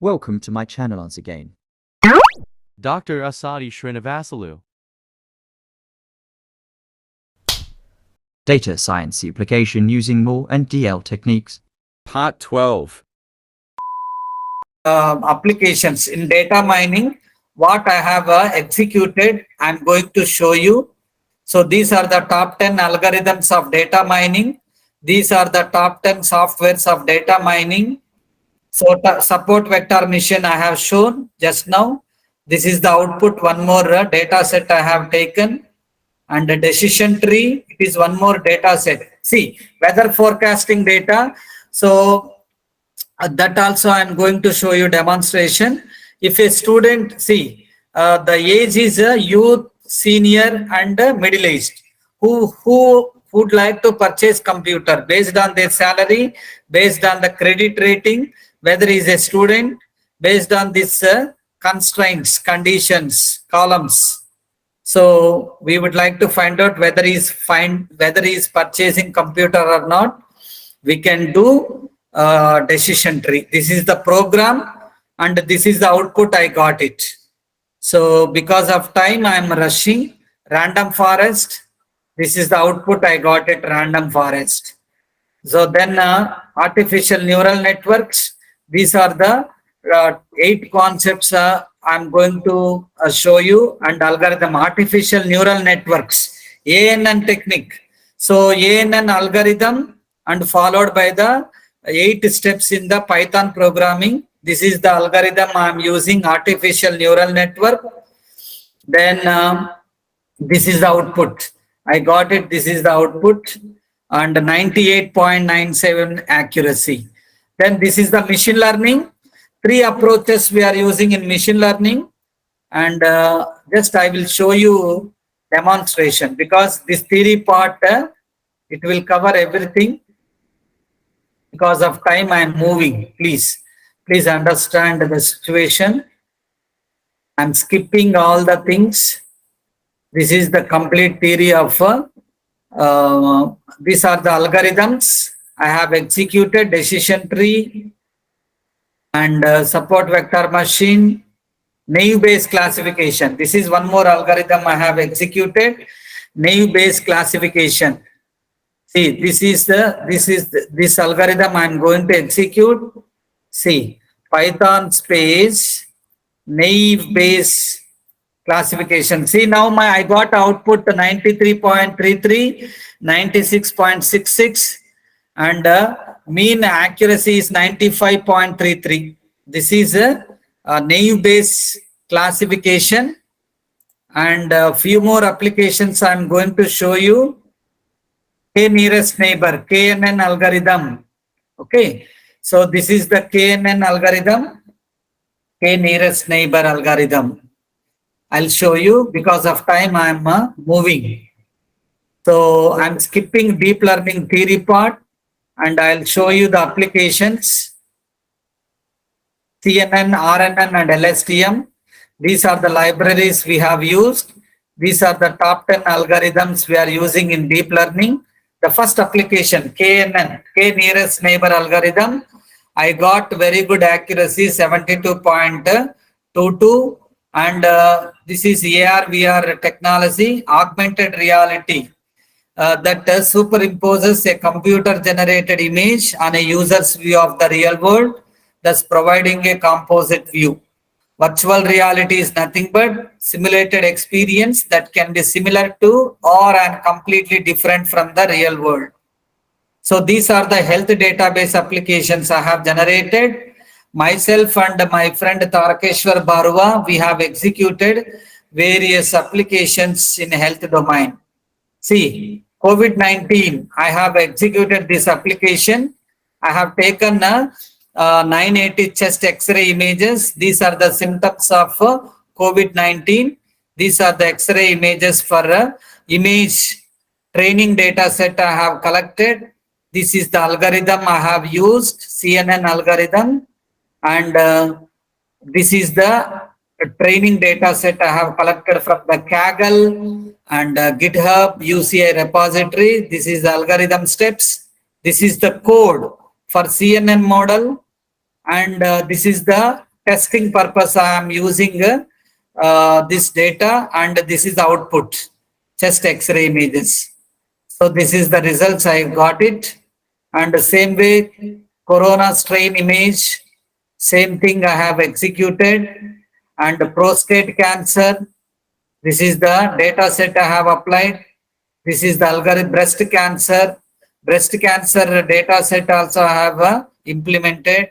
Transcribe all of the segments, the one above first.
Welcome to my channel once again. Dr. Asadi Srinivasulu. Data science application using More and DL techniques. Part 12. Applications in data mining. What I have executed, I'm going to show you. So these are the top 10 algorithms of data mining. These are the top 10 softwares of data mining. So support vector machine I have shown just now. This is the output. One more data set I have taken. And the decision tree, it is one more data set. See, weather forecasting data. So that also I am going to show you demonstration. If a student, see, the age is youth, senior and middle-aged who would like to purchase computer based on their salary, based on the credit rating, whether he is a student, based on this constraints, conditions, columns. So we would like to find out whether he is purchasing computer or not. We can do decision tree. This is the program and this is the output. I got it. So because of time I am rushing. Random forest. This is the output. I got it. Random forest. So then artificial neural networks. These are the 8 concepts I'm going to show you, and algorithm. Artificial neural networks, ANN technique. So ANN algorithm and followed by the 8 steps in the Python programming. This is the algorithm I'm using, artificial neural network. Then this is the output. I got it. This is the output and 98.97 accuracy. Then this is the machine learning. 3 approaches we are using in machine learning, and just I will show you demonstration because this theory part it will cover everything. Because of time I am moving. Please understand the situation. I'm skipping all the things. This is the complete theory of these are the algorithms I have executed. Decision tree and support vector machine, naive Bayes classification. This is one more algorithm I have executed. Naive Bayes classification. See, this algorithm I am going to execute. See, Python space naive Bayes classification. See, now I got output 93.33, 96.66, and mean accuracy is 95.33. This is a naive Bayes classification, and a few more applications I am going to show you. K nearest neighbor, KNN algorithm. Okay, so this is the KNN algorithm, K nearest neighbor algorithm. I'll show you. Because of time I am moving. So I'm skipping deep learning theory part, and I'll show you the applications. CNN, RNN and LSTM. These are the libraries we have used. These are the top 10 algorithms we are using in deep learning. The first application, KNN, K nearest neighbor algorithm. I got very good accuracy, 72.22, and this is AR VR technology, augmented reality. That superimposes a computer generated image on a user's view of the real world, thus providing a composite view. Virtual reality is nothing but simulated experience that can be similar to or and completely different from the real world. So these are the health database applications I have generated. Myself and my friend Tarakeshwar Barua, we have executed various applications in health domain. See, COVID-19, I have executed this application. I have taken 980 chest X-ray images. These are the symptoms of COVID-19. These are the X-ray images for image training data set I have collected. This is the algorithm I have used, CNN algorithm, and this is the training data set I have collected from the Kaggle and GitHub UCI repository. This is the algorithm steps. This is the code for CNN model, and this is the testing purpose I am using this data, and this is the output, chest X-ray images. So this is the results I got it. And the same way, corona strain image, same thing I have executed. And the prostate cancer, this is the data set I have applied. This is the algorithm. Breast cancer data set also I have implemented.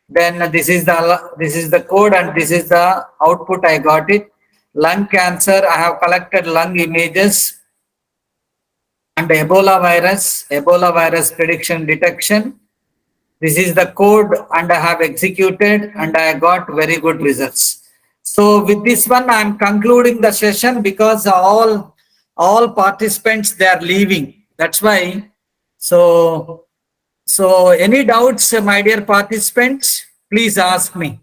Then this is the code, and this is the output I got it. Lung cancer, I have collected lung images. And Ebola virus prediction detection. This is the code, and I have executed, and I got very good results. So with this one, I am concluding the session because all participants, they are leaving. That's why. So any doubts, my dear participants, please ask me.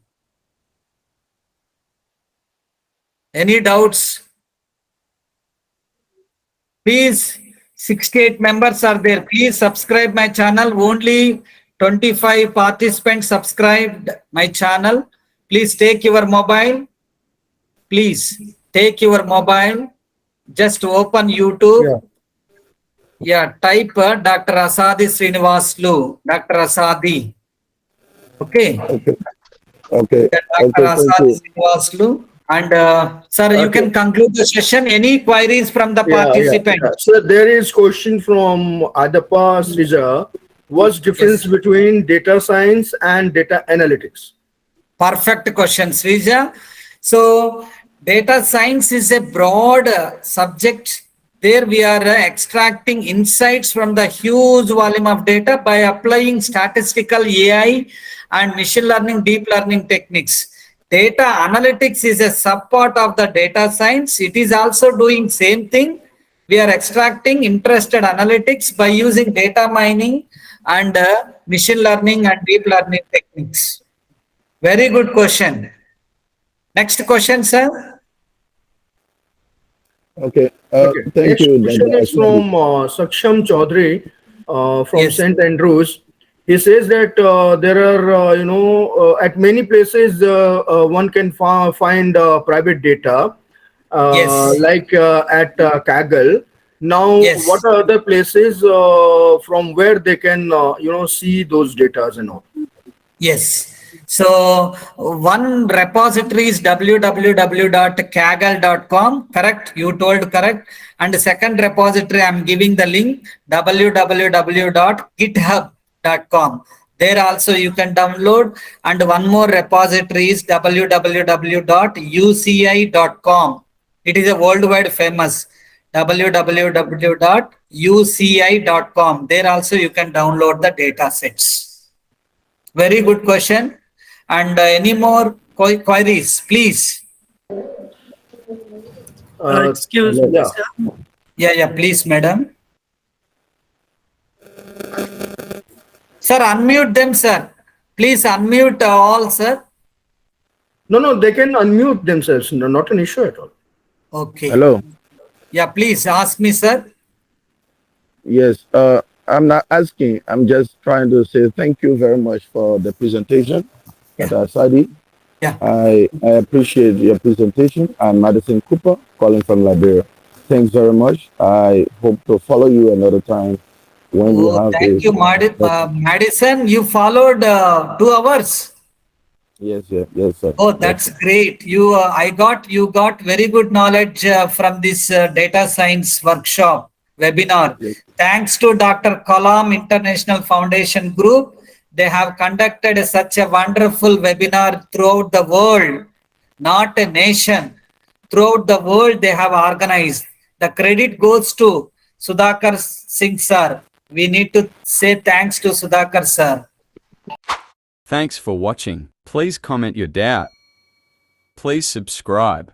Any doubts? Please, 68 members are there. Please subscribe my channel. Only 25 participants subscribed my channel. Please take your mobile. Please take your mobile. Just open YouTube. Yeah, type Dr. Asadi Srinivasulu. Dr. Asadi. Okay. Okay. Dr. Asadi Srinivasulu. And sir, you can conclude the session. Any queries from the participants? So there is question from Adapa Srija. What's difference between data science and data analytics? Perfect question, Srija. So data science is a broad subject. There we are extracting insights from the huge volume of data by applying statistical AI and machine learning, deep learning techniques. Data analytics is a subpart of the data science. It is also doing same thing. We are extracting interested analytics by using data mining and machine learning and deep learning techniques. Very good question. Next question, sir. Okay. Thank Next you. question is from Saksham Chaudhary from St. Andrews. He says that there are, at many places one can find private data, like at Kaggle. Now, what are other places from where they can, see those data and all? Yes. So one repository is www.kaggle.com. Correct. You told correct. And the second repository, I'm giving the link, www.github.com. There also you can download. And one more repository is www.uci.com. It is a worldwide famous www.uci.com. There also you can download the data sets. Very good question. And any more queries, please? Excuse me, sir. Yeah, please, madam. Sir, unmute them, sir. Please unmute all, sir. No, they can unmute themselves. No, not an issue at all. Okay. Hello. Yeah, please ask me, sir. Yes. I'm not asking. I'm just trying to say thank you very much for the presentation. Asadi. Yeah. I appreciate your presentation. I'm Madison Cooper, calling from Liberia. Thanks very much. I hope to follow you another time when we have. Thank you, Madison. You followed 2 hours. Yes, sir. Oh, that's great. You got very good knowledge from this data science workshop webinar. Yes. Thanks to Dr. Kalam International Foundation Group. They have conducted such a wonderful webinar throughout the world, not a nation. Throughout the world, they have organized. The credit goes to Sudhakar Singh sir. We need to say thanks to Sudhakar sir. Thanks for watching. Please comment your doubt. Please subscribe.